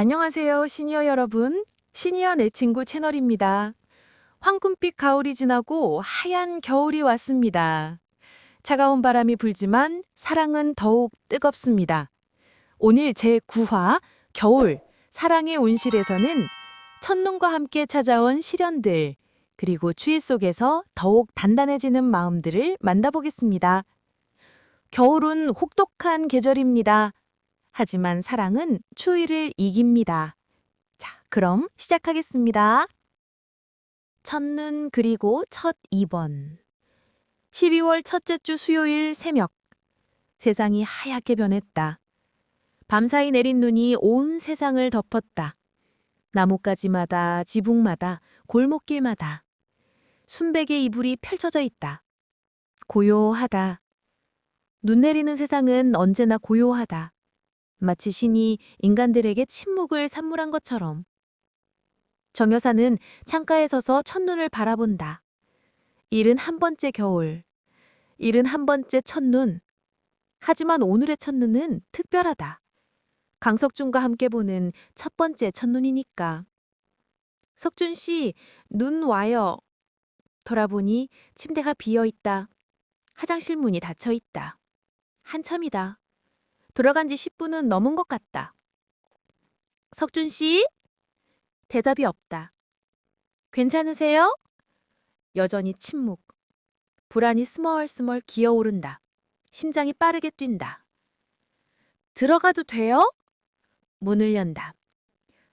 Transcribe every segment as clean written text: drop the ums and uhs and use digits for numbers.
안녕하세요, 시니어 여러분. 시니어 내 친구 채널입니다. 황금빛 가을이 지나고 하얀 겨울이 왔습니다. 차가운 바람이 불지만 사랑은 더욱 뜨겁습니다. 오늘 제9화 겨울 사랑의 온실에서는 첫눈과 함께 찾아온 시련들 그리고 추위 속에서 더욱 단단해지는 마음들을 만나보겠습니다. 겨울은 혹독한 계절입니다. 하지만 사랑은 추위를 이깁니다. 자, 그럼 시작하겠습니다. 첫눈 그리고 첫 입원. 12월 첫째 주 수요일 새벽. 세상이 하얗게 변했다. 밤사이 내린 눈이 온 세상을 덮었다. 나뭇가지마다, 지붕마다, 골목길마다. 순백의 이불이 펼쳐져 있다. 고요하다. 눈 내리는 세상은 언제나 고요하다. 마치 신이 인간들에게 침묵을 선물한 것처럼. 정 여사는 창가에 서서 첫눈을 바라본다. 71번째 겨울, 71번째 첫눈. 하지만 오늘의 첫눈은 특별하다. 강석준과 함께 보는 첫 번째 첫눈이니까. 석준 씨, 눈 와요. 돌아보니 침대가 비어 있다. 화장실 문이 닫혀 있다. 한참이다. 돌아간 지 10분은 넘은 것 같다. 석준 씨? 대답이 없다. 괜찮으세요? 여전히 침묵. 불안이 스멀스멀 기어오른다. 심장이 빠르게 뛴다. 들어가도 돼요? 문을 연다.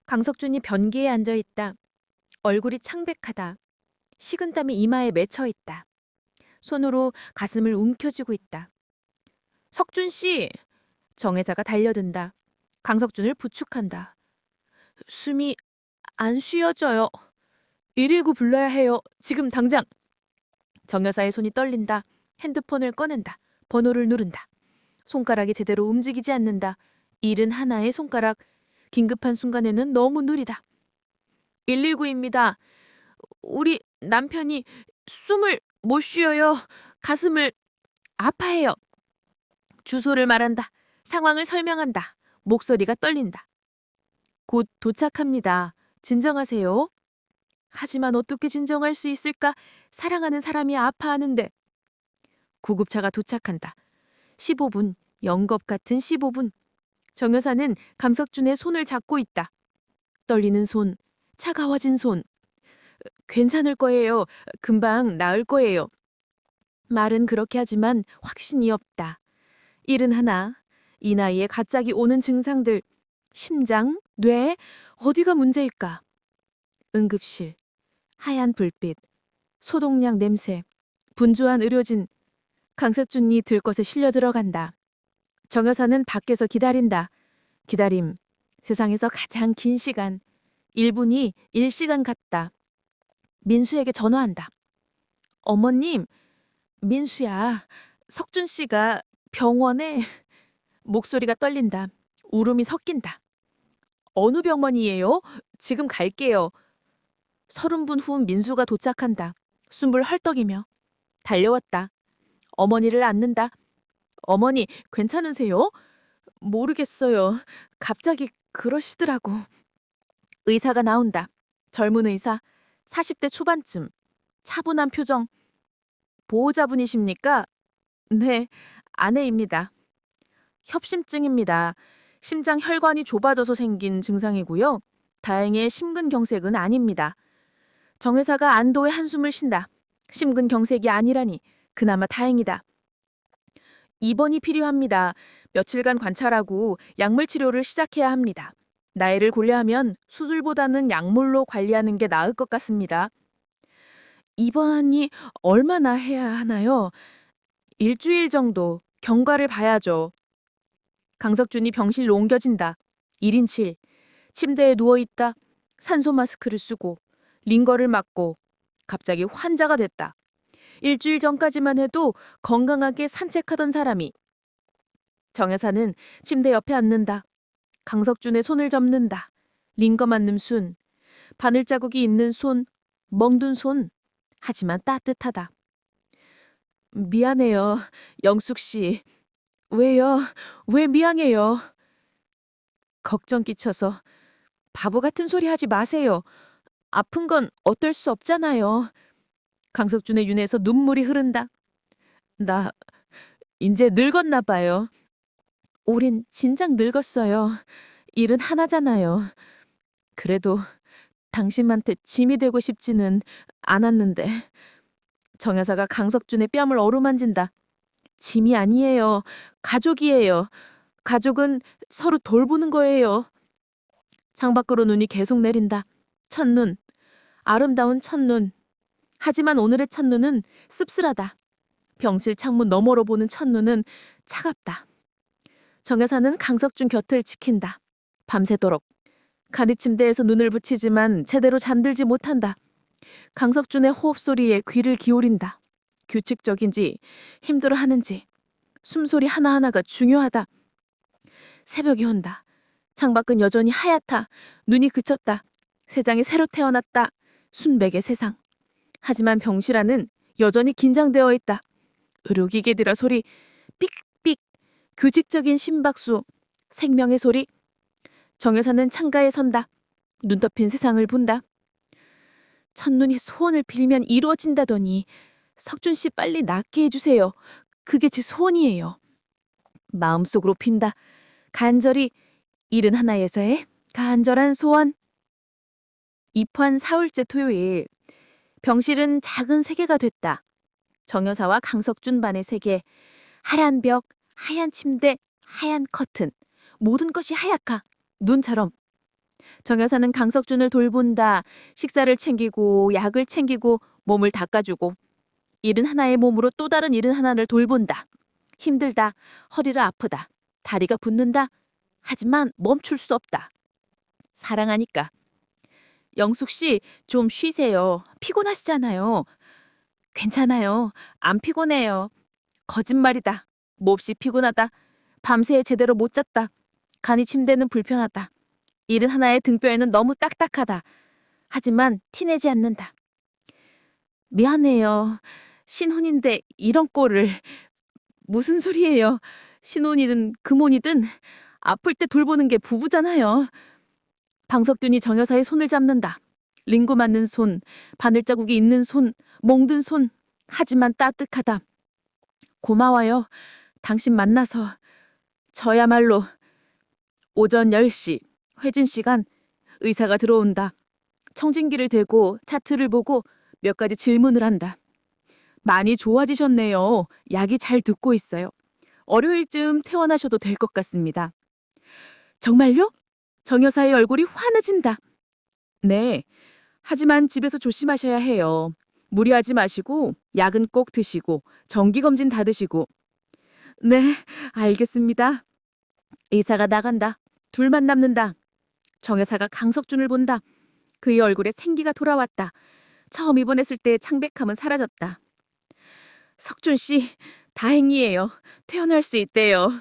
강석준이 변기에 앉아있다. 얼굴이 창백하다. 식은땀이 이마에 맺혀 있다. 손으로 가슴을 움켜쥐고 있다. 석준 씨! 정혜자가 달려든다. 강석준을 부축한다. 숨이 안 쉬어져요. 119 불러야 해요. 지금 당장. 정 여사의 손이 떨린다. 핸드폰을 꺼낸다. 번호를 누른다. 손가락이 제대로 움직이지 않는다. 71의 손가락. 긴급한 순간에는 너무 느리다. 119입니다. 우리 남편이 숨을 못 쉬어요. 가슴을 아파해요. 주소를 말한다. 상황을 설명한다. 목소리가 떨린다. 곧 도착합니다. 진정하세요. 하지만 어떻게 진정할 수 있을까? 사랑하는 사람이 아파하는데. 구급차가 도착한다. 15분, 영겁 같은 15분. 정 여사는 강석준의 손을 잡고 있다. 떨리는 손, 차가워진 손. 괜찮을 거예요. 금방 나을 거예요. 말은 그렇게 하지만 확신이 없다. 71. 이 나이에 갑자기 오는 증상들. 심장, 뇌, 어디가 문제일까? 응급실, 하얀 불빛, 소독약 냄새, 분주한 의료진. 강석준이 들것에 실려 들어간다. 정 여사는 밖에서 기다린다. 기다림, 세상에서 가장 긴 시간. 1분이 1시간 같다. 민수에게 전화한다. 어머님, 민수야, 석준 씨가 병원에. 목소리가 떨린다. 울음이 섞인다. 어느 병원이에요? 지금 갈게요. 30분 후 민수가 도착한다. 숨을 헐떡이며. 달려왔다. 어머니를 안는다. 어머니, 괜찮으세요? 모르겠어요. 갑자기 그러시더라고. 의사가 나온다. 젊은 의사, 40대 초반쯤. 차분한 표정. 보호자분이십니까? 네, 아내입니다. 협심증입니다. 심장 혈관이 좁아져서 생긴 증상이고요. 다행히 심근경색은 아닙니다. 정 의사가 안도의 한숨을 쉰다. 심근경색이 아니라니 그나마 다행이다. 입원이 필요합니다. 며칠간 관찰하고 약물 치료를 시작해야 합니다. 나이를 고려하면 수술보다는 약물로 관리하는 게 나을 것 같습니다. 입원이 얼마나 해야 하나요? 일주일 정도 경과를 봐야죠. 강석준이 병실로 옮겨진다. 1인 7. 침대에 누워있다. 산소 마스크를 쓰고 링거를 맞고 갑자기 환자가 됐다. 일주일 전까지만 해도 건강하게 산책하던 사람이. 정 여사는 침대 옆에 앉는다. 강석준의 손을 접는다. 링거 맞는 순. 바늘 자국이 있는 손. 멍든 손. 하지만 따뜻하다. 미안해요, 영숙 씨. 왜요? 왜 미안해요? 걱정 끼쳐서 바보 같은 소리 하지 마세요. 아픈 건 어쩔 수 없잖아요. 강석준의 눈에서 눈물이 흐른다. 나 이제 늙었나 봐요. 우린 진작 늙었어요. 일은 하나잖아요. 그래도 당신한테 짐이 되고 싶지는 않았는데. 정 여사가 강석준의 뺨을 어루만진다. 짐이 아니에요. 가족이에요. 가족은 서로 돌보는 거예요. 창밖으로 눈이 계속 내린다. 첫눈. 아름다운 첫눈. 하지만 오늘의 첫눈은 씁쓸하다. 병실 창문 너머로 보는 첫눈은 차갑다. 정 여사는 강석준 곁을 지킨다. 밤새도록. 가리침대에서 눈을 붙이지만 제대로 잠들지 못한다. 강석준의 호흡 소리에 귀를 기울인다. 규칙적인지 힘들어하는지 숨소리 하나하나가 중요하다. 새벽이 온다. 창밖은 여전히 하얗다. 눈이 그쳤다. 세상이 새로 태어났다. 순백의 세상. 하지만 병실 안은 여전히 긴장되어 있다. 의료기계들의 소리, 삑삑, 규칙적인 심박수, 생명의 소리. 정 여사는 창가에 선다. 눈 덮인 세상을 본다. 첫눈이 소원을 빌면 이루어진다더니 석준 씨 빨리 낫게 해주세요. 그게 제 소원이에요. 마음속으로 빈다. 간절히 71에서의 간절한 소원. 입환 4일째 토요일. 병실은 작은 세계가 됐다. 정 여사와 강석준 반의 세계. 하얀 벽, 하얀 침대, 하얀 커튼. 모든 것이 하얗까. 눈처럼. 정 여사는 강석준을 돌본다. 식사를 챙기고 약을 챙기고 몸을 닦아주고 71의 몸으로 또 다른 71를 돌본다. 힘들다. 허리가 아프다. 다리가 붓는다. 하지만 멈출 수 없다. 사랑하니까. 영숙 씨, 좀 쉬세요. 피곤하시잖아요. 괜찮아요. 안 피곤해요. 거짓말이다. 몹시 피곤하다. 밤새 제대로 못 잤다. 간이 침대는 불편하다. 71의 등뼈에는 너무 딱딱하다. 하지만 티내지 않는다. 미안해요. 신혼인데 이런 꼴을. 무슨 소리예요. 신혼이든 금혼이든 아플 때 돌보는 게 부부잖아요. 방석균이 정 여사의 손을 잡는다. 링고 맞는 손, 바늘자국이 있는 손, 멍든 손. 하지만 따뜻하다. 고마워요. 당신 만나서. 저야말로. 오전 10시. 회진 시간. 의사가 들어온다. 청진기를 대고 차트를 보고 몇 가지 질문을 한다. 많이 좋아지셨네요. 약이 잘 듣고 있어요. 월요일쯤 퇴원하셔도 될 것 같습니다. 정말요? 정 여사의 얼굴이 환해진다. 네. 하지만 집에서 조심하셔야 해요. 무리하지 마시고 약은 꼭 드시고 정기검진 다 드시고. 네, 알겠습니다. 의사가 나간다. 둘만 남는다. 정 여사가 강석준을 본다. 그의 얼굴에 생기가 돌아왔다. 처음 입원했을 때의 창백함은 사라졌다. 석준 씨, 다행이에요. 퇴원할 수 있대요.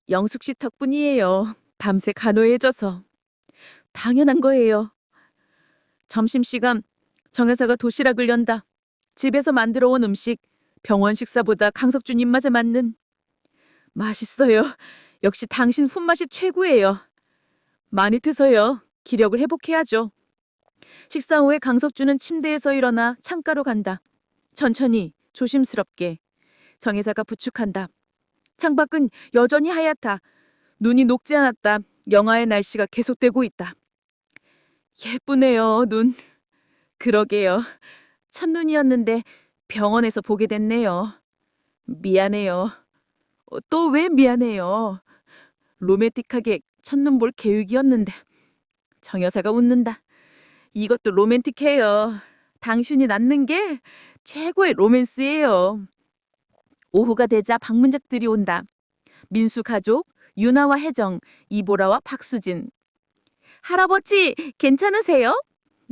영숙 씨 덕분이에요. 밤새 간호해줘서. 당연한 거예요. 점심시간 정 여사가 도시락을 연다. 집에서 만들어 온 음식, 병원 식사보다 강석준 입맛에 맞는. 맛있어요. 역시 당신 손맛이 최고예요. 많이 드세요. 기력을 회복해야죠. 식사 후에 강석준은 침대에서 일어나 창가로 간다. 천천히, 조심스럽게. 정 여사가 부축한다. 창밖은 여전히 하얗다. 눈이 녹지 않았다. 영하의 날씨가 계속되고 있다. 예쁘네요, 눈. 그러게요. 첫눈이었는데 병원에서 보게 됐네요. 미안해요. 또 왜 미안해요. 로맨틱하게 첫눈 볼 계획이었는데. 정 여사가 웃는다. 이것도 로맨틱해요. 당신이 낳는 게 최고의 로맨스예요. 오후가 되자 방문객들이 온다. 민수 가족, 유나와 혜정, 이보라와 박수진. 할아버지, 괜찮으세요?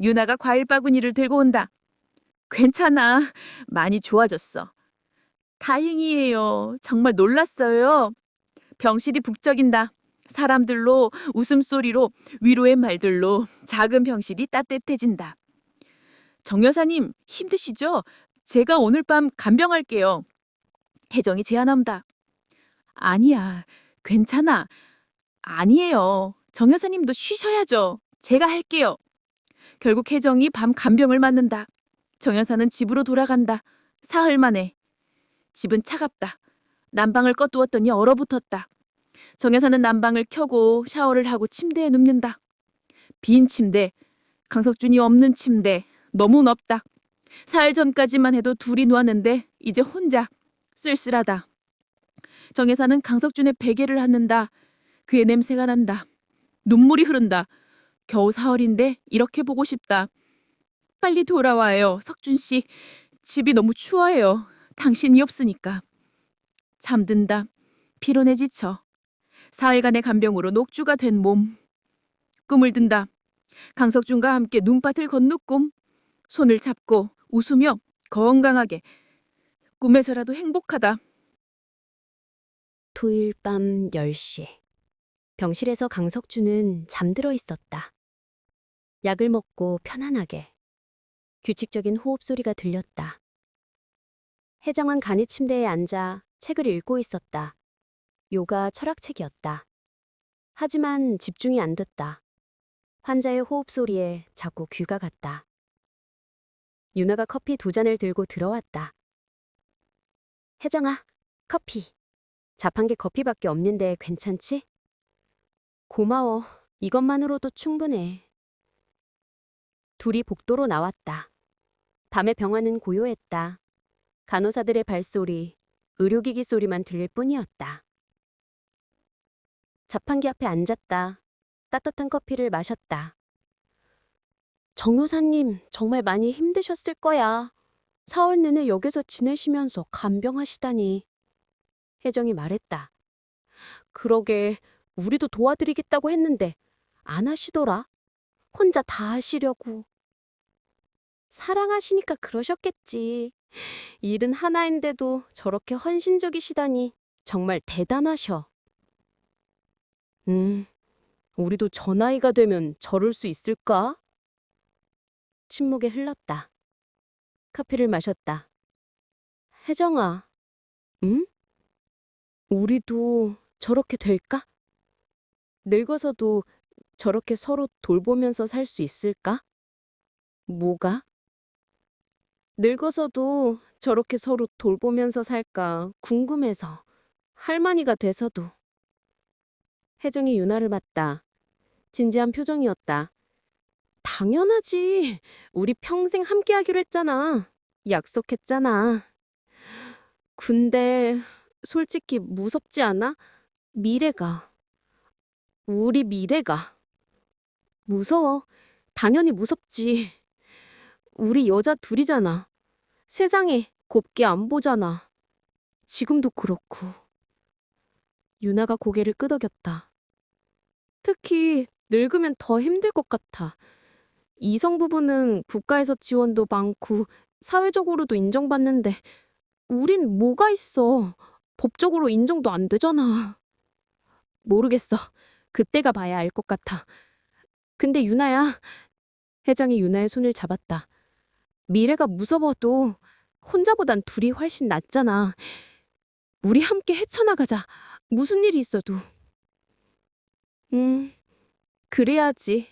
유나가 과일 바구니를 들고 온다. 괜찮아. 많이 좋아졌어. 다행이에요. 정말 놀랐어요. 병실이 북적인다. 사람들로, 웃음소리로, 위로의 말들로 작은 병실이 따뜻해진다. 정 여사님, 힘드시죠? 제가 오늘 밤 간병할게요. 혜정이 제안한다. 아니야, 괜찮아. 아니에요. 정 여사님도 쉬셔야죠. 제가 할게요. 결국 혜정이 밤 간병을 맞는다. 정 여사는 집으로 돌아간다. 사흘 만에. 집은 차갑다. 난방을 꺼두었더니 얼어붙었다. 정 여사는 난방을 켜고 샤워를 하고 침대에 눕는다. 빈 침대, 강석준이 없는 침대, 너무 넓다. 사흘 전까지만 해도 둘이 누웠는데 이제 혼자. 쓸쓸하다. 정 여사는 강석준의 베개를 핥는다. 그의 냄새가 난다. 눈물이 흐른다. 겨우 사흘인데 이렇게 보고 싶다. 빨리 돌아와요, 석준 씨. 집이 너무 추워요. 당신이 없으니까. 잠든다. 피로내 지쳐. 사흘간의 간병으로 녹주가 된 몸. 꿈을 든다. 강석준과 함께 눈밭을 걷는 꿈. 손을 잡고 웃으며 건강하게. 꿈에서라도 행복하다. 토요일 밤 10시. 병실에서 강석준은 잠들어 있었다. 약을 먹고 편안하게. 규칙적인 호흡 소리가 들렸다. 혜정은 간이 침대에 앉아 책을 읽고 있었다. 요가 철학책이었다. 하지만 집중이 안 됐다. 환자의 호흡 소리에 자꾸 귀가 갔다. 유나가 커피 2잔을 들고 들어왔다. 혜정아, 커피. 자판기 커피밖에 없는데 괜찮지? 고마워. 이것만으로도 충분해. 둘이 복도로 나왔다. 밤의 병원은 고요했다. 간호사들의 발소리, 의료기기 소리만 들릴 뿐이었다. 자판기 앞에 앉았다. 따뜻한 커피를 마셨다. 정 여사님 정말 많이 힘드셨을 거야. 사흘 내내 여기서 지내시면서 간병하시다니. 혜정이 말했다. 그러게 우리도 도와드리겠다고 했는데 안 하시더라. 혼자 다 하시려고. 사랑하시니까 그러셨겠지. 일은 하나인데도 저렇게 헌신적이시다니 정말 대단하셔. 우리도 저 나이가 되면 저럴 수 있을까? 침묵에 흘렀다. 커피를 마셨다. 혜정아, 응? 우리도 저렇게 될까? 늙어서도 저렇게 서로 돌보면서 살 수 있을까? 뭐가? 늙어서도 저렇게 서로 돌보면서 살까 궁금해서. 할머니가 돼서도. 혜정이 유나를 봤다. 진지한 표정이었다. 당연하지. 우리 평생 함께하기로 했잖아. 약속했잖아. 근데 솔직히 무섭지 않아? 미래가. 우리 미래가. 무서워. 당연히 무섭지. 우리 여자 둘이잖아. 세상에 곱게 안 보잖아. 지금도 그렇고. 유나가 고개를 끄덕였다. 특히 늙으면 더 힘들 것 같아. 이성 부부는 국가에서 지원도 많고 사회적으로도 인정받는데 우린 뭐가 있어. 법적으로 인정도 안 되잖아. 모르겠어. 그때가 봐야 알 것 같아. 근데 유나야. 혜정이 유나의 손을 잡았다. 미래가 무서워도 혼자보단 둘이 훨씬 낫잖아. 우리 함께 헤쳐나가자. 무슨 일이 있어도. 그래야지.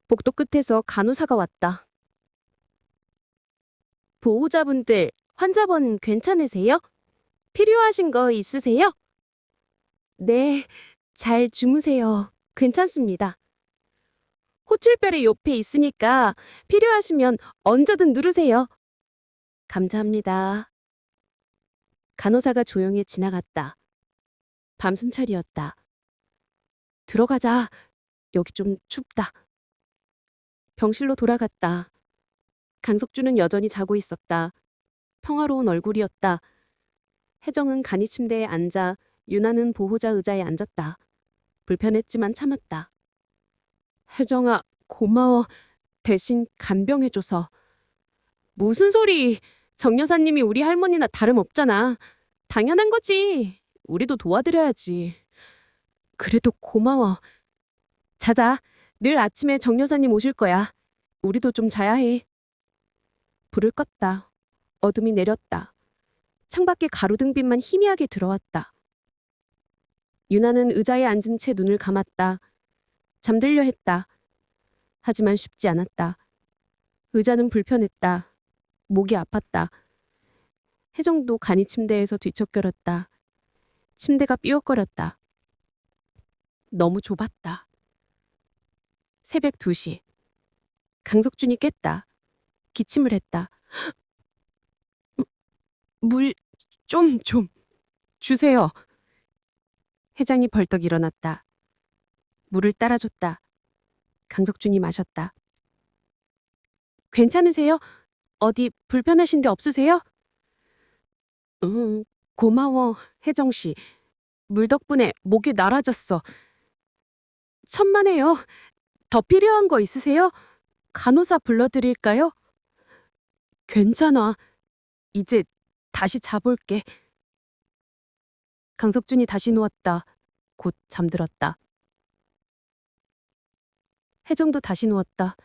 복도 끝에서 간호사가 왔다. 보호자분들, 환자분 괜찮으세요? 필요하신 거 있으세요? 네, 잘 주무세요. 괜찮습니다. 호출별이 옆에 있으니까 필요하시면 언제든 누르세요. 감사합니다. 간호사가 조용히 지나갔다. 밤순찰이었다. 들어가자. 여기 좀 춥다. 병실로 돌아갔다. 강석준은 여전히 자고 있었다. 평화로운 얼굴이었다. 혜정은 간이 침대에 앉아 유나는 보호자 의자에 앉았다. 불편했지만 참았다. 혜정아, 고마워. 대신 간병해줘서. 무슨 소리. 정 여사님이 우리 할머니나 다름없잖아. 당연한 거지. 우리도 도와드려야지. 그래도 고마워. 자자. 늘 아침에 정 여사님 오실 거야. 우리도 좀 자야 해. 불을 껐다. 어둠이 내렸다. 창밖에 가로등빛만 희미하게 들어왔다. 유나는 의자에 앉은 채 눈을 감았다. 잠들려 했다. 하지만 쉽지 않았다. 의자는 불편했다. 목이 아팠다. 혜정도 간이 침대에서 뒤척거렸다. 침대가 삐걱거렸다. 너무 좁았다. 새벽 2시. 강석준이 깼다. 기침을 했다. 물 좀 주세요. 회장이 벌떡 일어났다. 물을 따라줬다. 강석준이 마셨다. 괜찮으세요? 어디 불편하신 데 없으세요? 고마워, 혜정 씨. 물 덕분에 목이 나라졌어. 천만에요. 더 필요한 거 있으세요? 간호사 불러드릴까요? 괜찮아. 이제 다시 자볼게. 강석준이 다시 누웠다. 곧 잠들었다. 혜정도 다시 누웠다.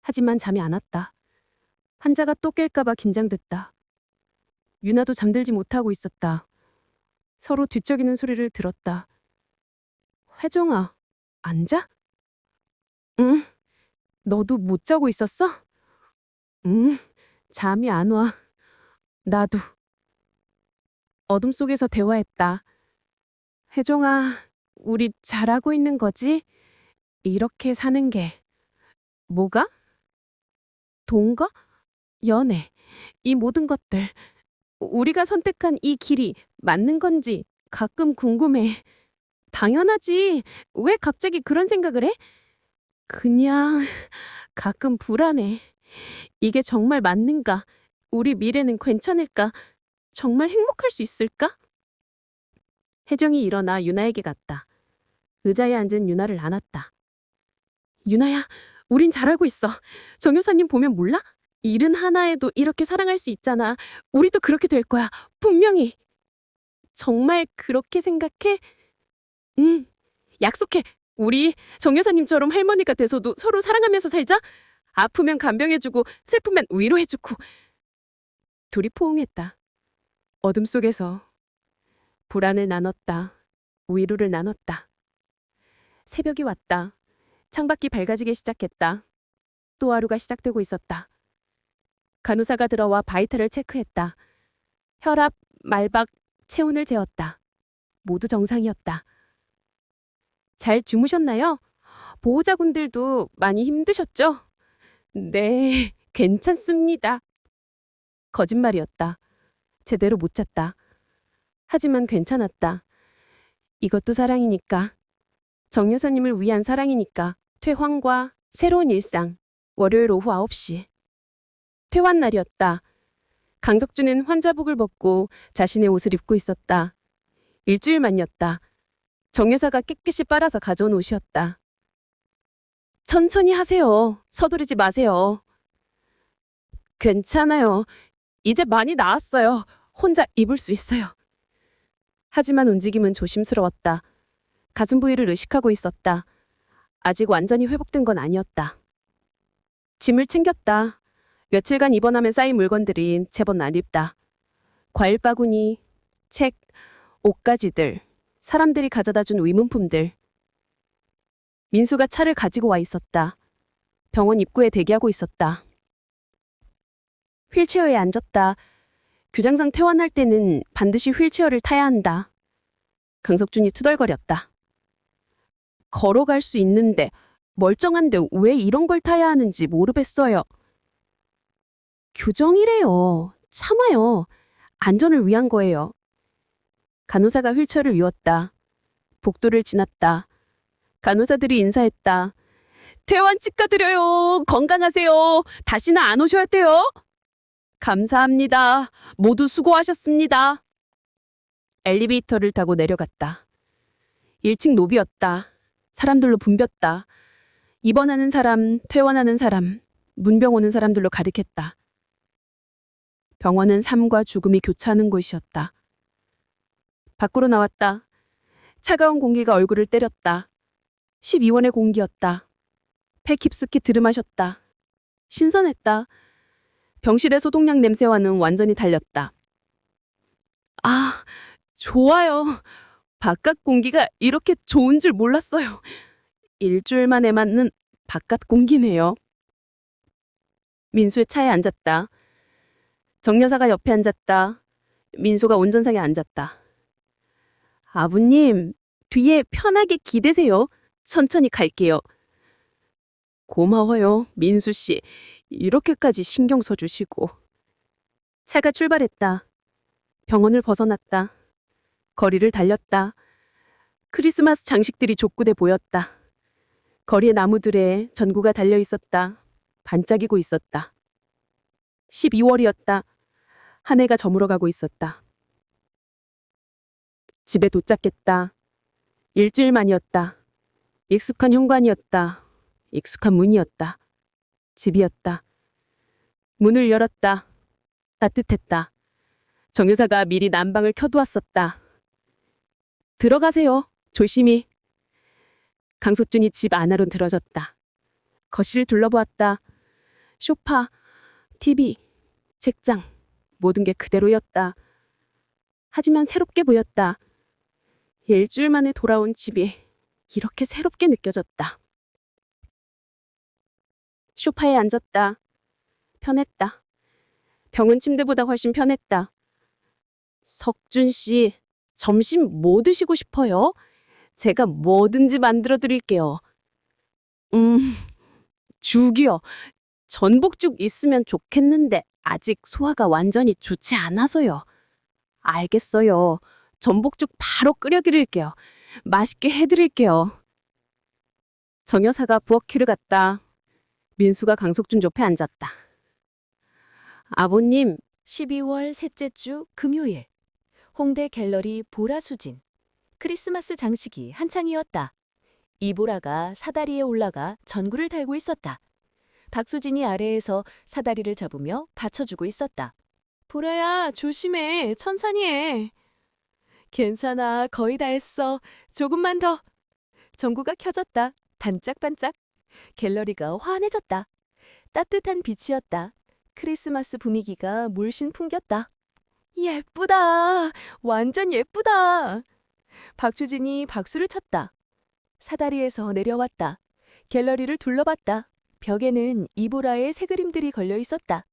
하지만 잠이 안 왔다. 환자가 또 깰까봐 긴장됐다. 유나도 잠들지 못하고 있었다. 서로 뒤척이는 소리를 들었다. 혜정아, 안 자? 응. 너도 못 자고 있었어? 응. 잠이 안 와. 나도. 어둠 속에서 대화했다. 혜정아, 우리 잘하고 있는 거지? 이렇게 사는 게. 뭐가? 동거? 연애. 이 모든 것들. 우리가 선택한 이 길이 맞는 건지 가끔 궁금해. 당연하지. 왜 갑자기 그런 생각을 해? 그냥 가끔 불안해. 이게 정말 맞는가? 우리 미래는 괜찮을까? 정말 행복할 수 있을까? 혜정이 일어나 유나에게 갔다. 의자에 앉은 유나를 안았다. 유나야, 우린 잘하고 있어. 정 여사님 보면 몰라? 일은 하나에도 이렇게 사랑할 수 있잖아. 우리도 그렇게 될 거야. 분명히. 정말 그렇게 생각해? 응. 약속해. 우리 정 여사님처럼 할머니가 돼서도 서로 사랑하면서 살자. 아프면 간병해주고 슬프면 위로해주고. 둘이 포옹했다. 어둠 속에서 불안을 나눴다. 위로를 나눴다. 새벽이 왔다. 창밖이 밝아지기 시작했다. 또 하루가 시작되고 있었다. 간호사가 들어와 바이탈을 체크했다. 혈압, 말박, 체온을 재었다. 모두 정상이었다. 잘 주무셨나요? 보호자분들도 많이 힘드셨죠? 네, 괜찮습니다. 거짓말이었다. 제대로 못 잤다. 하지만 괜찮았다. 이것도 사랑이니까. 정 여사님을 위한 사랑이니까. 퇴환과 새로운 일상. 월요일 오후 9시. 퇴환 날이었다. 강석준은 환자복을 벗고 자신의 옷을 입고 있었다. 일주일 만이었다. 정 여사가 깨끗이 빨아서 가져온 옷이었다. 천천히 하세요. 서두르지 마세요. 괜찮아요. 이제 많이 나았어요. 혼자 입을 수 있어요. 하지만 움직임은 조심스러웠다. 가슴 부위를 의식하고 있었다. 아직 완전히 회복된 건 아니었다. 짐을 챙겼다. 며칠간 입원하면 쌓인 물건들이 제법 낯익다. 과일 바구니, 책, 옷가지들, 사람들이 가져다 준 의문품들. 민수가 차를 가지고 와 있었다. 병원 입구에 대기하고 있었다. 휠체어에 앉았다. 규장상 퇴원할 때는 반드시 휠체어를 타야 한다. 강석준이 투덜거렸다. 걸어갈 수 있는데 멀쩡한데 왜 이런 걸 타야 하는지 모르겠어요. 규정이래요. 참아요. 안전을 위한 거예요. 간호사가 휠체어를 이었다. 복도를 지났다. 간호사들이 인사했다. 퇴원 축하드려요. 건강하세요. 다시는 안 오셔야 돼요. 감사합니다. 모두 수고하셨습니다. 엘리베이터를 타고 내려갔다. 1층 로비였다. 사람들로 붐볐다. 입원하는 사람, 퇴원하는 사람, 문병 오는 사람들로 가득했다. 병원은 삶과 죽음이 교차하는 곳이었다. 밖으로 나왔다. 차가운 공기가 얼굴을 때렸다. 12월의 공기였다. 폐 깊숙이 들이마셨다. 신선했다. 병실의 소독약 냄새와는 완전히 달렸다. 아, 좋아요. 바깥 공기가 이렇게 좋은 줄 몰랐어요. 일주일 만에 맞는 바깥 공기네요. 민수의 차에 앉았다. 정여사가 옆에 앉았다. 민수가 운전석에 앉았다. 아버님, 뒤에 편하게 기대세요. 천천히 갈게요. 고마워요, 민수 씨. 이렇게까지 신경 써주시고. 차가 출발했다. 병원을 벗어났다. 거리를 달렸다. 크리스마스 장식들이 족구돼 보였다. 거리의 나무들에 전구가 달려 있었다. 반짝이고 있었다. 12월이었다. 한 해가 저물어가고 있었다. 집에 도착했다. 일주일 만이었다. 익숙한 현관이었다. 익숙한 문이었다. 집이었다. 문을 열었다. 따뜻했다. 정여사가 미리 난방을 켜두었었다. 들어가세요. 조심히. 강석준이 집 안으로 들어졌다. 거실을 둘러보았다. 소파, TV, 책장, 모든 게 그대로였다. 하지만 새롭게 보였다. 일주일 만에 돌아온 집이 이렇게 새롭게 느껴졌다. 소파에 앉았다. 편했다. 병원 침대보다 훨씬 편했다. 석준 씨, 점심 뭐 드시고 싶어요? 제가 뭐든지 만들어 드릴게요. 죽이요. 전복죽 있으면 좋겠는데 아직 소화가 완전히 좋지 않아서요. 알겠어요. 전복죽 바로 끓여 드릴게요. 맛있게 해드릴게요. 정여사가 부엌키를 갔다. 민수가 강석준 옆에 앉았다. 아버님, 12월 셋째 주 금요일 홍대 갤러리 보라수진 크리스마스 장식이 한창이었다. 이보라가 사다리에 올라가 전구를 달고 있었다. 박수진이 아래에서 사다리를 잡으며 받쳐주고 있었다. 보라야, 조심해. 천천히. 괜찮아. 거의 다 했어. 조금만 더. 전구가 켜졌다. 반짝반짝. 갤러리가 환해졌다. 따뜻한 빛이었다. 크리스마스 분위기가 물씬 풍겼다. 예쁘다. 완전 예쁘다. 박수진이 박수를 쳤다. 사다리에서 내려왔다. 갤러리를 둘러봤다. 벽에는 이보라의 새 그림들이 걸려 있었다.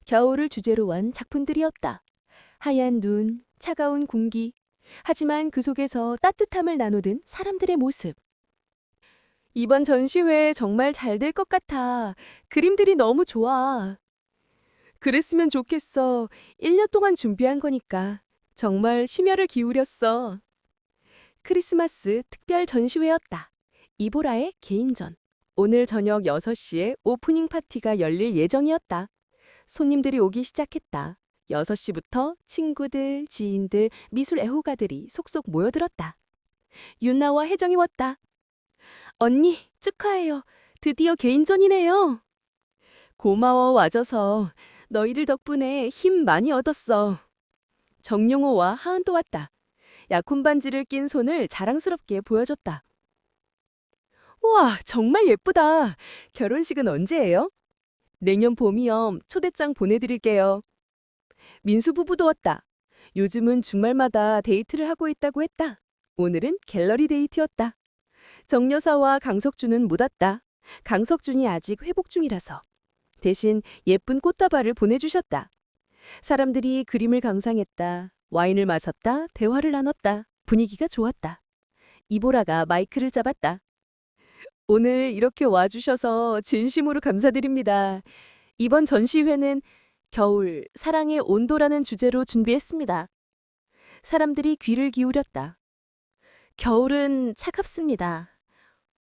겨울을 주제로 한 작품들이었다. 하얀 눈, 차가운 공기, 하지만 그 속에서 따뜻함을 나누던 사람들의 모습. 이번 전시회 정말 잘 될 것 같아. 그림들이 너무 좋아. 그랬으면 좋겠어. 1년 동안 준비한 거니까. 정말 심혈을 기울였어. 크리스마스 특별 전시회였다. 이보라의 개인전. 오늘 저녁 6시에 오프닝 파티가 열릴 예정이었다. 손님들이 오기 시작했다. 6시부터 친구들, 지인들, 미술 애호가들이 속속 모여들었다. 윤나와 혜정이 왔다. 언니, 축하해요. 드디어 개인전이네요. 고마워 와줘서. 너희들 덕분에 힘 많이 얻었어. 정용호와 하은도 왔다. 약혼 반지를 낀 손을 자랑스럽게 보여줬다. 우와, 정말 예쁘다. 결혼식은 언제예요? 내년 봄이염. 초대장 보내드릴게요. 민수 부부도 왔다. 요즘은 주말마다 데이트를 하고 있다고 했다. 오늘은 갤러리 데이트였다. 정여사와 강석준은 못 왔다. 강석준이 아직 회복 중이라서. 대신 예쁜 꽃다발을 보내주셨다. 사람들이 그림을 감상했다. 와인을 마셨다. 대화를 나눴다. 분위기가 좋았다. 이보라가 마이크를 잡았다. 오늘 이렇게 와주셔서 진심으로 감사드립니다. 이번 전시회는 겨울, 사랑의 온도라는 주제로 준비했습니다. 사람들이 귀를 기울였다. 겨울은 차갑습니다.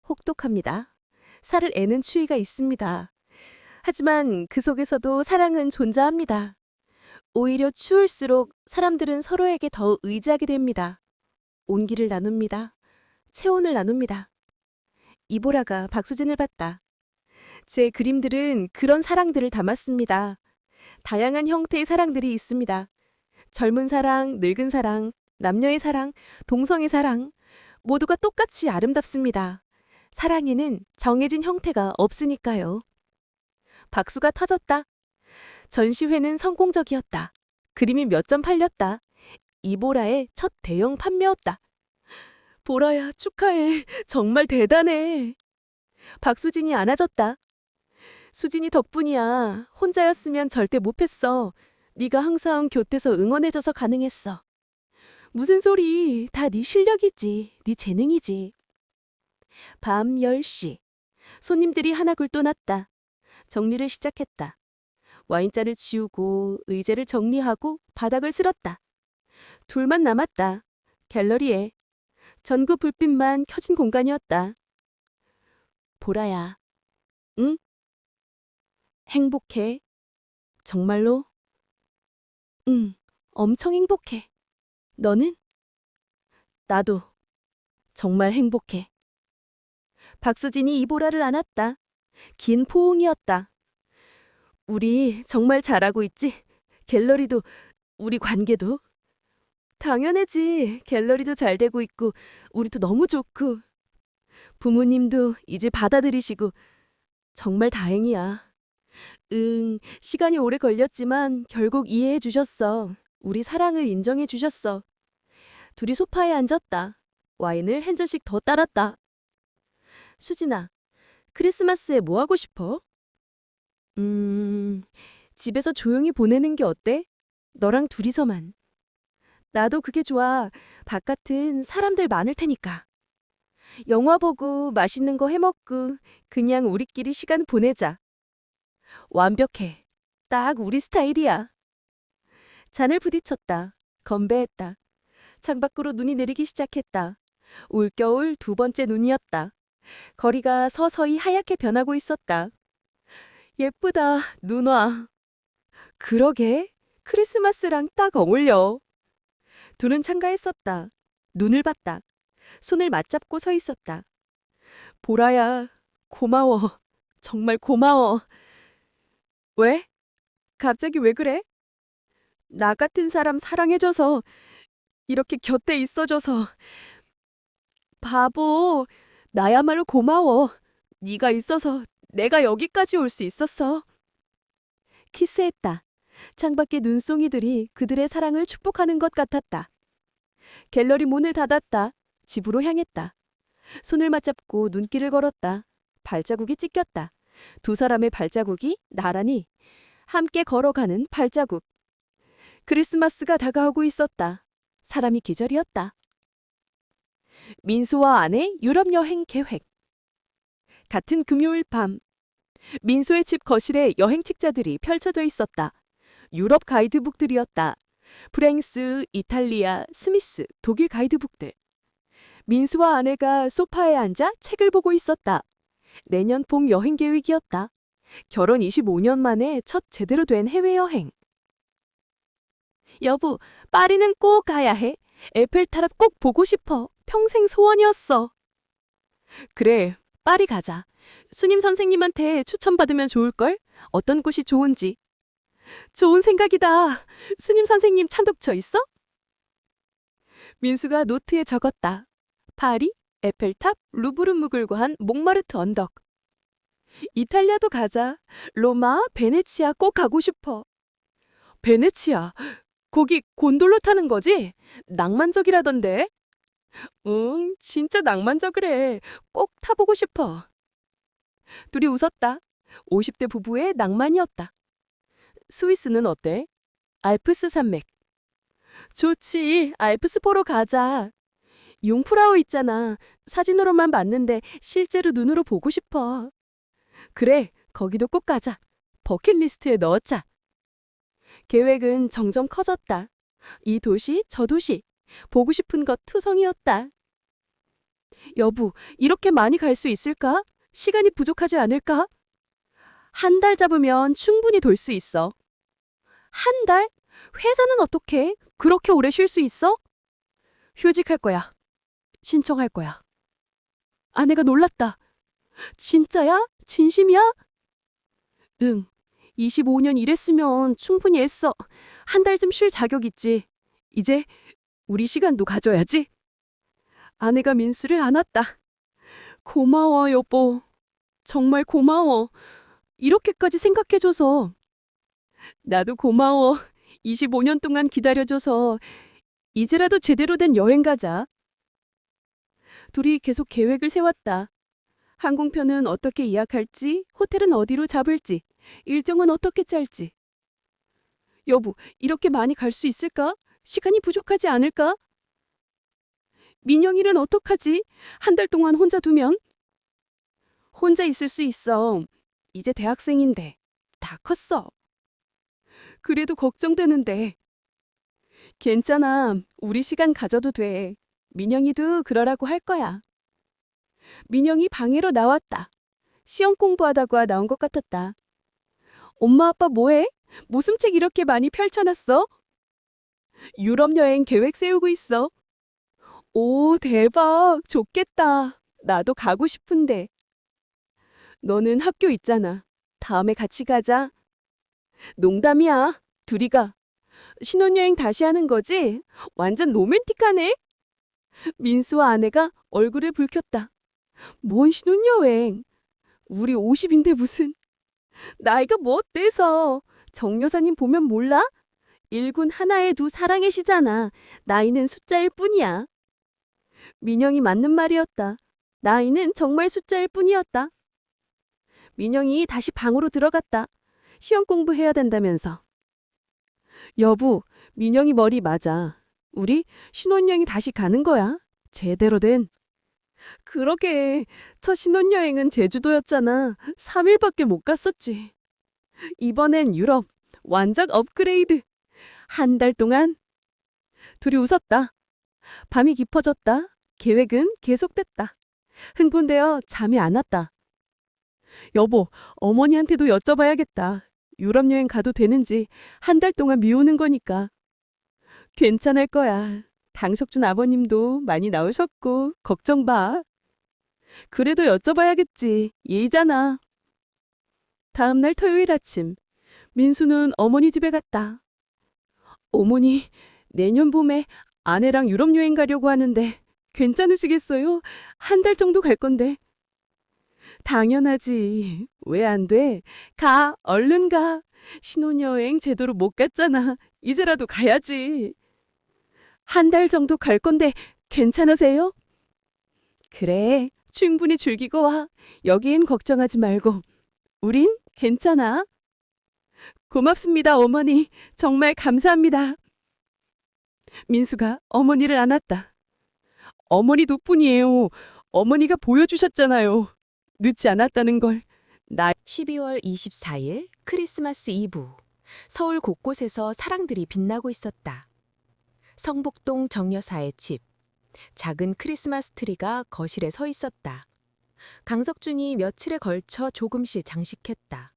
혹독합니다. 살을 애는 추위가 있습니다. 하지만 그 속에서도 사랑은 존재합니다. 오히려 추울수록 사람들은 서로에게 더 의지하게 됩니다. 온기를 나눕니다. 체온을 나눕니다. 이보라가 박수진을 봤다. 제 그림들은 그런 사랑들을 담았습니다. 다양한 형태의 사랑들이 있습니다. 젊은 사랑, 늙은 사랑, 남녀의 사랑, 동성의 사랑, 모두가 똑같이 아름답습니다. 사랑에는 정해진 형태가 없으니까요. 박수가 터졌다. 전시회는 성공적이었다. 그림이 몇 점 팔렸다. 이보라의 첫 대형 판매였다. 보라야, 축하해. 정말 대단해. 박수진이 안아줬다. 수진이 덕분이야. 혼자였으면 절대 못했어. 네가 항상 곁에서 응원해줘서 가능했어. 무슨 소리. 다 네 실력이지. 네 재능이지. 밤 10시. 손님들이 하나 굴떠났다. 정리를 시작했다. 와인잔을 치우고 의자를 정리하고 바닥을 쓸었다. 둘만 남았다. 갤러리에. 전구 불빛만 켜진 공간이었다. 보라야. 응? 행복해. 정말로? 응, 엄청 행복해. 너는? 나도. 정말 행복해. 박수진이 이보라를 안았다. 긴 포옹이었다. 우리 정말 잘하고 있지? 갤러리도, 우리 관계도? 당연하지. 갤러리도 잘 되고 있고, 우리도 너무 좋고. 부모님도 이제 받아들이시고, 정말 다행이야. 응, 시간이 오래 걸렸지만 결국 이해해 주셨어. 우리 사랑을 인정해 주셨어. 둘이 소파에 앉았다. 와인을 한 잔씩 더 따랐다. 수진아, 크리스마스에 뭐 하고 싶어? 집에서 조용히 보내는 게 어때? 너랑 둘이서만. 나도 그게 좋아. 바깥은 사람들 많을 테니까. 영화 보고 맛있는 거 해먹고 그냥 우리끼리 시간 보내자. 완벽해. 딱 우리 스타일이야. 잔을 부딪혔다. 건배했다. 창밖으로 눈이 내리기 시작했다. 올겨울 두 번째 눈이었다. 거리가 서서히 하얗게 변하고 있었다. 예쁘다, 눈 와. 그러게, 크리스마스랑 딱 어울려. 둘은 창가에 섰다. 눈을 봤다. 손을 맞잡고 서 있었다. 보라야, 고마워. 정말 고마워. 왜? 갑자기 왜 그래? 나 같은 사람 사랑해줘서, 이렇게 곁에 있어줘서. 바보, 나야말로 고마워. 네가 있어서 내가 여기까지 올 수 있었어. 키스했다. 창밖의 눈송이들이 그들의 사랑을 축복하는 것 같았다. 갤러리 문을 닫았다. 집으로 향했다. 손을 맞잡고 눈길을 걸었다. 발자국이 찢겼다. 두 사람의 발자국이 나란히 함께 걸어가는 발자국. 크리스마스가 다가오고 있었다. 사람이 기절이었다. 민수와 아내 유럽 여행 계획. 같은 금요일 밤, 민수의 집 거실에 여행 책자들이 펼쳐져 있었다. 유럽 가이드북들이었다. 프랑스, 이탈리아, 스미스, 독일 가이드북들. 민수와 아내가 소파에 앉아 책을 보고 있었다. 내년 봄 여행 계획이었다. 결혼 25년 만에 첫 제대로 된 해외여행. 여보, 파리는 꼭 가야 해. 에펠탑 꼭 보고 싶어. 평생 소원이었어. 그래, 파리 가자. 수님 선생님한테 추천받으면 좋을걸? 어떤 곳이 좋은지. 좋은 생각이다. 수님 선생님 찬독처 있어? 민수가 노트에 적었다. 파리, 에펠탑, 루브르 무굴과한 몽마르트 언덕. 이탈리아도 가자. 로마, 베네치아 꼭 가고 싶어. 베네치아, 거기 곤돌로 타는 거지? 낭만적이라던데. 응, 진짜 낭만적이래. 꼭 타보고 싶어. 둘이 웃었다. 50대 부부의 낭만이었다. 스위스는 어때? 알프스 산맥. 좋지. 알프스 보러 가자. 융프라우 있잖아. 사진으로만 봤는데 실제로 눈으로 보고 싶어. 그래, 거기도 꼭 가자. 버킷리스트에 넣었자. 계획은 점점 커졌다. 이 도시, 저 도시. 보고 싶은 것 투성이었다. 여보, 이렇게 많이 갈 수 있을까? 시간이 부족하지 않을까? 한 달 잡으면 충분히 돌 수 있어. 한 달? 회사는 어떻게? 그렇게 오래 쉴 수 있어? 휴직할 거야. 신청할 거야. 아내가 놀랐다. 진짜야? 진심이야? 응. 25년 일했으면 충분히 했어. 한 달쯤 쉴 자격 있지. 이제 우리 시간도 가져야지. 아내가 민수를 안았다. 고마워, 여보. 정말 고마워. 이렇게까지 생각해줘서. 나도 고마워. 25년 동안 기다려줘서. 이제라도 제대로 된 여행 가자. 둘이 계속 계획을 세웠다. 항공편은 어떻게 예약할지, 호텔은 어디로 잡을지, 일정은 어떻게 짤지. 여보, 이렇게 많이 갈 수 있을까? 시간이 부족하지 않을까? 민영이는 어떡하지? 한 달 동안 혼자 두면? 혼자 있을 수 있어. 이제 대학생인데 다 컸어. 그래도 걱정되는데. 괜찮아. 우리 시간 가져도 돼. 민영이도 그러라고 할 거야. 민영이 방에로 나왔다. 시험 공부하다가 나온 것 같았다. 엄마 아빠 뭐해? 무슨 책 이렇게 많이 펼쳐놨어? 유럽 여행 계획 세우고 있어. 오, 대박. 좋겠다. 나도 가고 싶은데. 너는 학교 있잖아. 다음에 같이 가자. 농담이야. 둘이 가. 신혼여행 다시 하는 거지? 완전 로맨틱하네. 민수와 아내가 얼굴에 불 켰다. 뭔 신혼여행? 우리 50인데 무슨. 나이가 뭐 어때서? 정 여사님 보면 몰라? 일군 하나에 두 사랑의 시잖아. 나이는 숫자일 뿐이야. 민영이 맞는 말이었다. 나이는 정말 숫자일 뿐이었다. 민영이 다시 방으로 들어갔다. 시험 공부해야 된다면서. 여보, 민영이 머리 맞아. 우리 신혼여행 다시 가는 거야. 제대로 된. 그러게. 첫 신혼여행은 제주도였잖아. 3일밖에 못 갔었지. 이번엔 유럽. 완전 업그레이드. 한 달 동안. 둘이 웃었다. 밤이 깊어졌다. 계획은 계속됐다. 흥분되어 잠이 안 왔다. 여보, 어머니한테도 여쭤봐야겠다. 유럽 여행 가도 되는지. 한 달 동안 미우는 거니까. 괜찮을 거야. 당석준 아버님도 많이 나오셨고 걱정 마. 그래도 여쭤봐야겠지. 예의잖아. 다음 날 토요일 아침, 민수는 어머니 집에 갔다. 어머니, 내년 봄에 아내랑 유럽 여행 가려고 하는데 괜찮으시겠어요? 한 달 정도 갈 건데. 당연하지. 왜 안 돼? 가, 얼른 가. 신혼여행 제대로 못 갔잖아. 이제라도 가야지. 한 달 정도 갈 건데 괜찮으세요? 그래, 충분히 즐기고 와. 여기엔 걱정하지 말고. 우린 괜찮아. 고맙습니다, 어머니. 정말 감사합니다. 민수가 어머니를 안았다. 어머니 덕분이에요. 어머니가 보여주셨잖아요. 늦지 않았다는 걸. 12월 24일 크리스마스 이브. 서울 곳곳에서 사랑들이 빛나고 있었다. 성북동 정여사의 집. 작은 크리스마스 트리가 거실에 서 있었다. 강석준이 며칠에 걸쳐 조금씩 장식했다.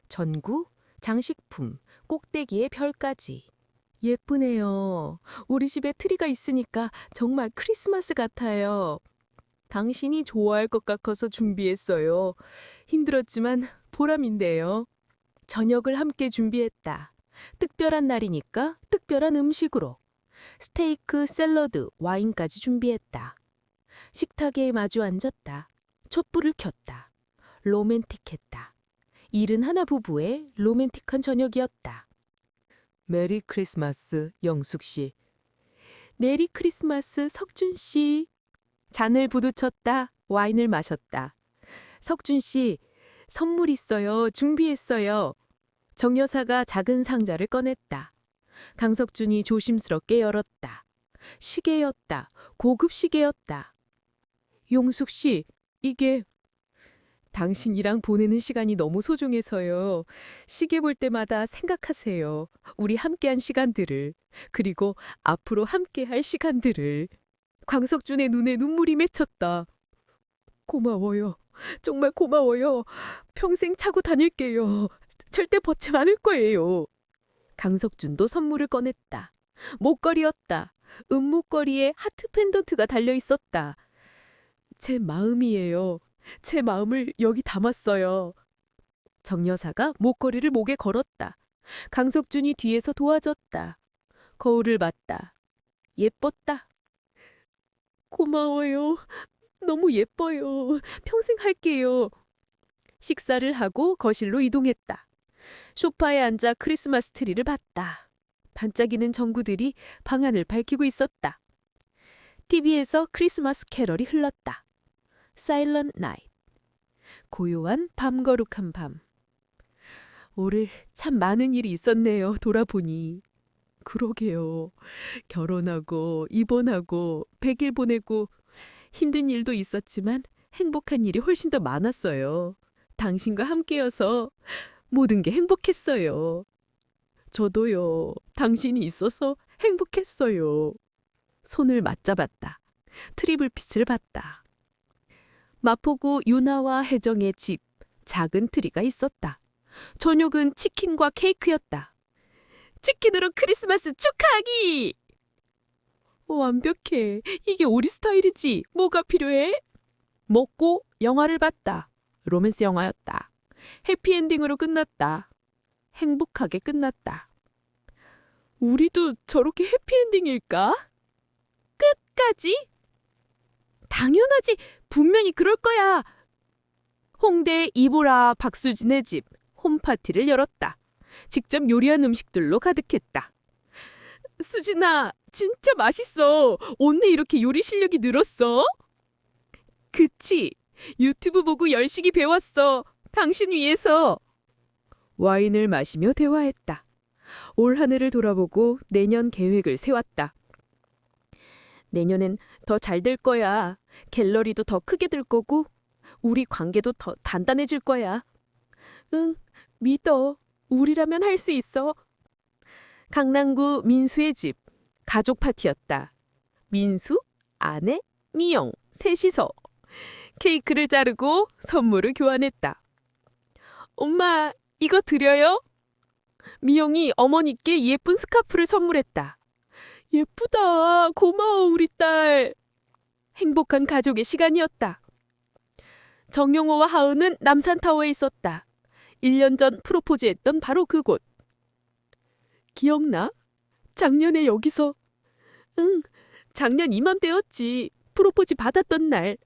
전구, 장식품, 꼭대기에 별까지. 예쁘네요. 우리 집에 트리가 있으니까 정말 크리스마스 같아요. 당신이 좋아할 것 같아서 준비했어요. 힘들었지만 보람인데요. 저녁을 함께 준비했다. 특별한 날이니까 특별한 음식으로. 스테이크, 샐러드, 와인까지 준비했다. 식탁에 마주 앉았다. 촛불을 켰다. 로맨틱했다. 71 부부의 로맨틱한 저녁이었다. 메리 크리스마스, 영숙 씨. 메리 크리스마스, 석준 씨. 잔을 부두쳤다. 와인을 마셨다. 석준 씨, 선물 있어요. 준비했어요. 정 여사가 작은 상자를 꺼냈다. 강석준이 조심스럽게 열었다. 시계였다. 고급 시계였다. 용숙 씨, 이게 당신이랑 보내는 시간이 너무 소중해서요. 시계 볼 때마다 생각하세요. 우리 함께한 시간들을. 그리고 앞으로 함께할 시간들을. 광석준의 눈에 눈물이 맺혔다. 고마워요. 정말 고마워요. 평생 차고 다닐게요. 절대 벗지 않을 거예요. 강석준도 선물을 꺼냈다. 목걸이였다. 은목걸이에 하트 펜던트가 달려 있었다. 제 마음이에요. 제 마음을 여기 담았어요. 정 여사가 목걸이를 목에 걸었다. 강석준이 뒤에서 도와줬다. 거울을 봤다. 예뻤다. 고마워요. 너무 예뻐요. 평생 할게요. 식사를 하고 거실로 이동했다. 소파에 앉아 크리스마스 트리를 봤다. 반짝이는 전구들이 방안을 밝히고 있었다. TV에서 크리스마스 캐럴이 흘렀다. Silent Night. 고요한 밤거룩한 밤. 올해 참 많은 일이 있었네요. 돌아보니. 그러게요. 결혼하고 입원하고 100일 보내고 힘든 일도 있었지만 행복한 일이 훨씬 더 많았어요. 당신과 함께여서 모든 게 행복했어요. 저도요. 당신이 있어서 행복했어요. 손을 맞잡았다. 트리플 빛을 봤다. 마포구 유나와 혜정의 집, 작은 트리가 있었다. 저녁은 치킨과 케이크였다. 치킨으로 크리스마스 축하하기! 완벽해. 이게 우리 스타일이지. 뭐가 필요해? 먹고 영화를 봤다. 로맨스 영화였다. 해피엔딩으로 끝났다. 행복하게 끝났다. 우리도 저렇게 해피엔딩일까? 끝까지? 당연하지. 분명히 그럴 거야. 홍대 이보라 박수진의 집 홈파티를 열었다. 직접 요리한 음식들로 가득했다. 수진아, 진짜 맛있어. 언제 이렇게 요리 실력이 늘었어? 그치? 유튜브 보고 열심히 배웠어. 당신 위해서. 와인을 마시며 대화했다. 올 한 해를 돌아보고 내년 계획을 세웠다. 내년엔 더 잘 될 거야. 갤러리도 더 크게 들 거고 우리 관계도 더 단단해질 거야. 응, 믿어. 우리라면 할 수 있어. 강남구 민수의 집, 가족 파티였다. 민수, 아내, 미영, 셋이서 케이크를 자르고 선물을 교환했다. 엄마, 이거 드려요? 미영이 어머니께 예쁜 스카프를 선물했다. 예쁘다. 고마워, 우리 딸. 행복한 가족의 시간이었다. 정용호와 하은은 남산타워에 있었다. 1년 전 프로포즈했던 바로 그곳. 기억나? 작년에 여기서. 응, 작년 이맘때였지. 프로포즈 받았던 날.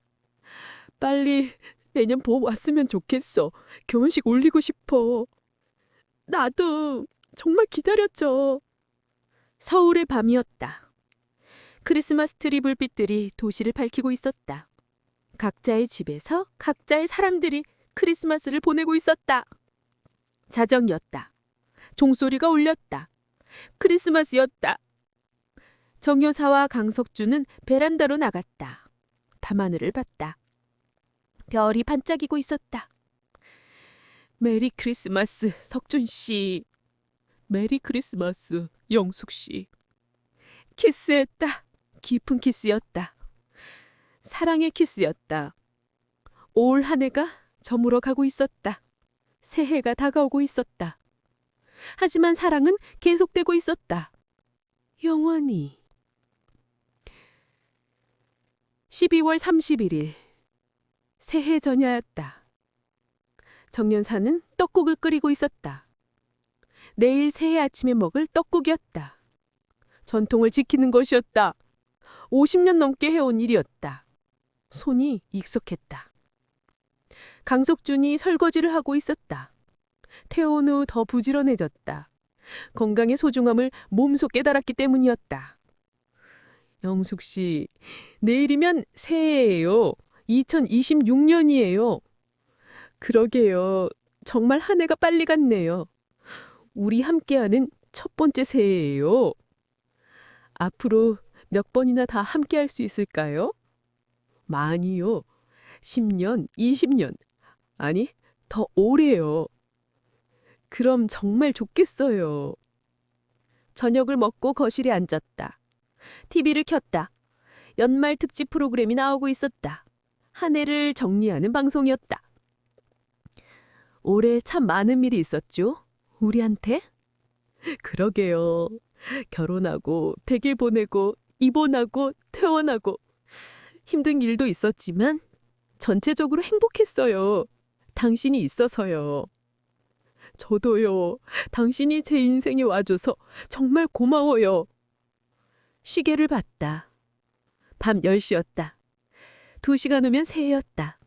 빨리 내년 봄 왔으면 좋겠어. 결혼식 올리고 싶어. 나도 정말 기다렸죠. 서울의 밤이었다. 크리스마스 트리 불빛들이 도시를 밝히고 있었다. 각자의 집에서 각자의 사람들이 크리스마스를 보내고 있었다. 자정이었다. 종소리가 울렸다. 크리스마스였다. 정여사와 강석주는 베란다로 나갔다. 밤하늘을 봤다. 별이 반짝이고 있었다. 메리 크리스마스 석준 씨. 메리 크리스마스 영숙 씨. 키스했다. 깊은 키스였다. 사랑의 키스였다. 올 한 해가 저물어 가고 있었다. 새해가 다가오고 있었다. 하지만 사랑은 계속되고 있었다. 영원히. 12월 31일. 새해 전야였다. 정연사는 떡국을 끓이고 있었다. 내일 새해 아침에 먹을 떡국이었다. 전통을 지키는 것이었다. 50년 넘게 해온 일이었다. 손이 익숙했다. 강석준이 설거지를 하고 있었다. 태어온 후 더 부지런해졌다. 건강의 소중함을 몸소 깨달았기 때문이었다. 영숙 씨, 내일이면 새해예요. 2026년이에요. 그러게요. 정말 한 해가 빨리 갔네요. 우리 함께하는 첫 번째 새해예요. 앞으로 몇 번이나 다 함께할 수 있을까요? 많이요. 10년, 20년. 아니, 더 오래요. 그럼 정말 좋겠어요. 저녁을 먹고 거실에 앉았다. TV를 켰다. 연말 특집 프로그램이 나오고 있었다. 한 해를 정리하는 방송이었다. 올해 참 많은 일이 있었죠? 우리한테? 그러게요. 결혼하고 100일 보내고 입원하고 퇴원하고 힘든 일도 있었지만 전체적으로 행복했어요. 당신이 있어서요. 저도요. 당신이 제 인생에 와줘서 정말 고마워요. 시계를 봤다. 밤 10시였다. 2시간 후면 새해였다.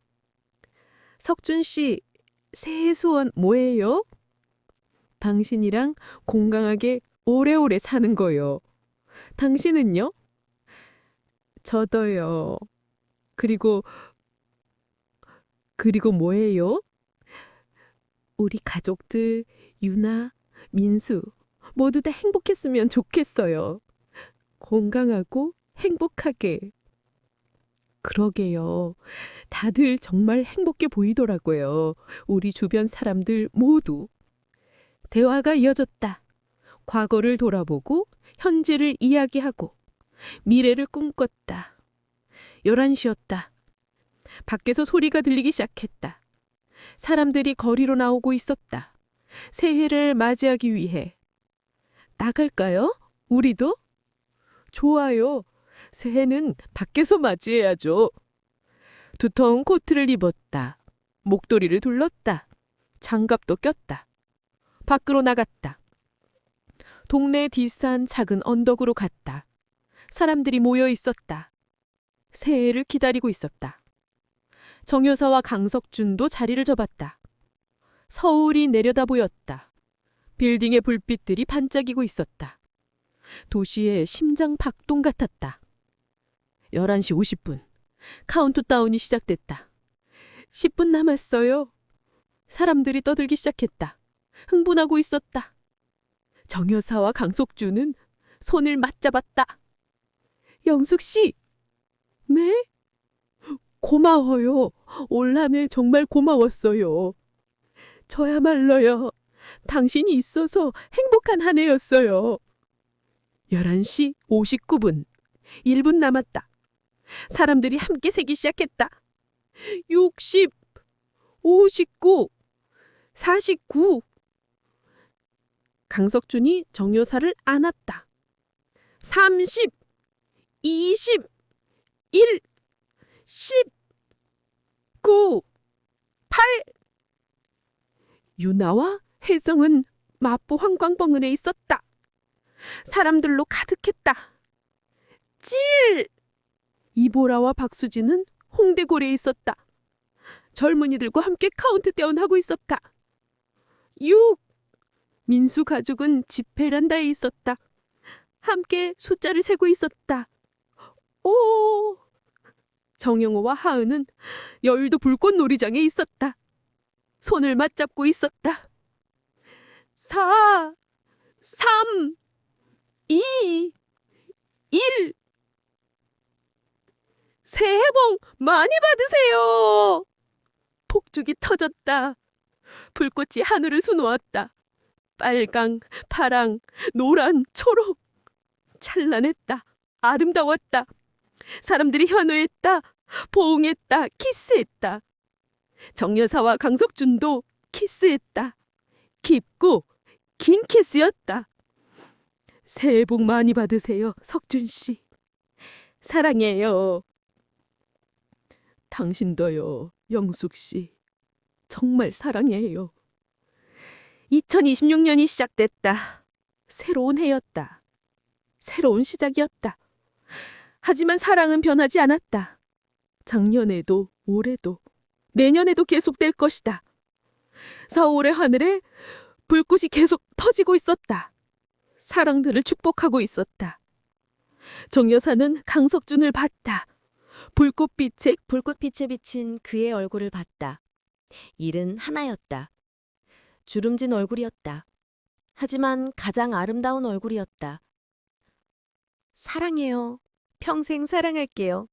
석준 씨, 새해 소원 뭐예요? 당신이랑 건강하게 오래오래 사는 거요. 당신은요? 저도요. 그리고 그리고 뭐예요? 우리 가족들, 유나, 민수 모두 다 행복했으면 좋겠어요. 건강하고 행복하게. 그러게요. 다들 정말 행복해 보이더라고요. 우리 주변 사람들 모두. 대화가 이어졌다. 과거를 돌아보고 현재를 이야기하고 미래를 꿈꿨다. 11시였다. 밖에서 소리가 들리기 시작했다. 사람들이 거리로 나오고 있었다. 새해를 맞이하기 위해. 나갈까요? 우리도? 좋아요. 새해는 밖에서 맞이해야죠. 두터운 코트를 입었다. 목도리를 둘렀다. 장갑도 꼈다. 밖으로 나갔다. 동네 뒷산 작은 언덕으로 갔다. 사람들이 모여 있었다. 새해를 기다리고 있었다. 정여사와 강석준도 자리를 접었다. 서울이 내려다 보였다. 빌딩의 불빛들이 반짝이고 있었다. 도시의 심장 박동 같았다. 11시 50분. 카운트다운이 시작됐다. 10분 남았어요. 사람들이 떠들기 시작했다. 흥분하고 있었다. 정여사와 강석준은 손을 맞잡았다. 영숙 씨. 네? 고마워요. 올 한 해 정말 고마웠어요. 저야말로요. 당신이 있어서 행복한 한 해였어요. 11시 59분. 1분 남았다. 사람들이 함께 세기 시작했다. 60, 59, 49. 강석준이 정여사를 안았다. 30, 20, 1, 10, 9, 8. 유나와 혜정은 마포 황광병원에 있었다. 사람들로 가득했다. 찔! 이보라와 박수진은 홍대골에 있었다. 젊은이들과 함께 카운트다운 하고 있었다. 6. 민수 가족은 집 베란다에 있었다. 함께 숫자를 세고 있었다. 5. 정영호와 하은은 여의도 불꽃 놀이장에 있었다. 손을 맞잡고 있었다. 4, 3, 2, 1. 새해 복 많이 받으세요. 폭죽이 터졌다. 불꽃이 하늘을 수놓았다. 빨강, 파랑, 노란, 초록. 찬란했다. 아름다웠다. 사람들이 현호했다. 포옹했다. 키스했다. 정여사와 강석준도 키스했다. 깊고 긴 키스였다. 새해 복 많이 받으세요, 석준 씨. 사랑해요. 당신도요, 영숙 씨. 정말 사랑해요. 2026년이 시작됐다. 새로운 해였다. 새로운 시작이었다. 하지만 사랑은 변하지 않았다. 작년에도 올해도 내년에도 계속될 것이다. 서울의 하늘에 불꽃이 계속 터지고 있었다. 사랑들을 축복하고 있었다. 정여사는 강석준을 봤다. 불꽃빛에 비친 그의 얼굴을 봤다. 일은 하나였다. 주름진 얼굴이었다. 하지만 가장 아름다운 얼굴이었다. 사랑해요. 평생 사랑할게요.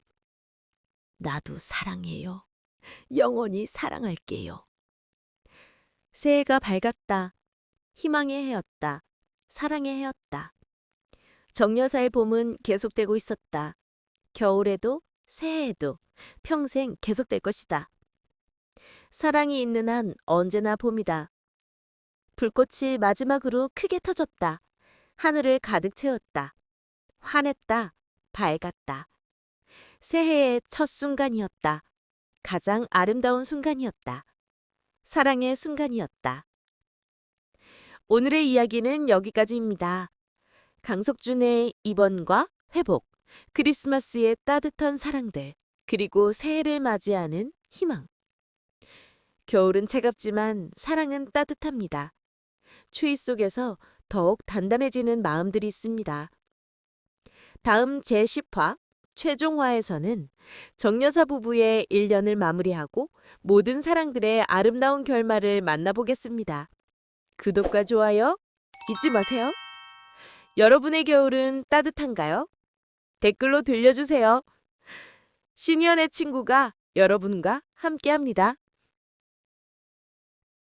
나도 사랑해요. 영원히 사랑할게요. 새해가 밝았다. 희망의 해였다. 사랑의 해였다. 정여사의 봄은 계속되고 있었다. 겨울에도 새해에도 평생 계속될 것이다. 사랑이 있는 한 언제나 봄이다. 불꽃이 마지막으로 크게 터졌다. 하늘을 가득 채웠다. 환했다. 밝았다. 새해의 첫 순간이었다. 가장 아름다운 순간이었다. 사랑의 순간이었다. 오늘의 이야기는 여기까지입니다. 강석준의 입원과 회복, 크리스마스의 따뜻한 사랑들, 그리고 새해를 맞이하는 희망. 겨울은 차갑지만 사랑은 따뜻합니다. 추위 속에서 더욱 단단해지는 마음들이 있습니다. 다음 제10화 최종화에서는 정여사 부부의 1년을 마무리하고 모든 사랑들의 아름다운 결말을 만나보겠습니다. 구독과 좋아요 잊지 마세요. 여러분의 겨울은 따뜻한가요? 댓글로 들려주세요. 신이연의 친구가 여러분과 함께합니다.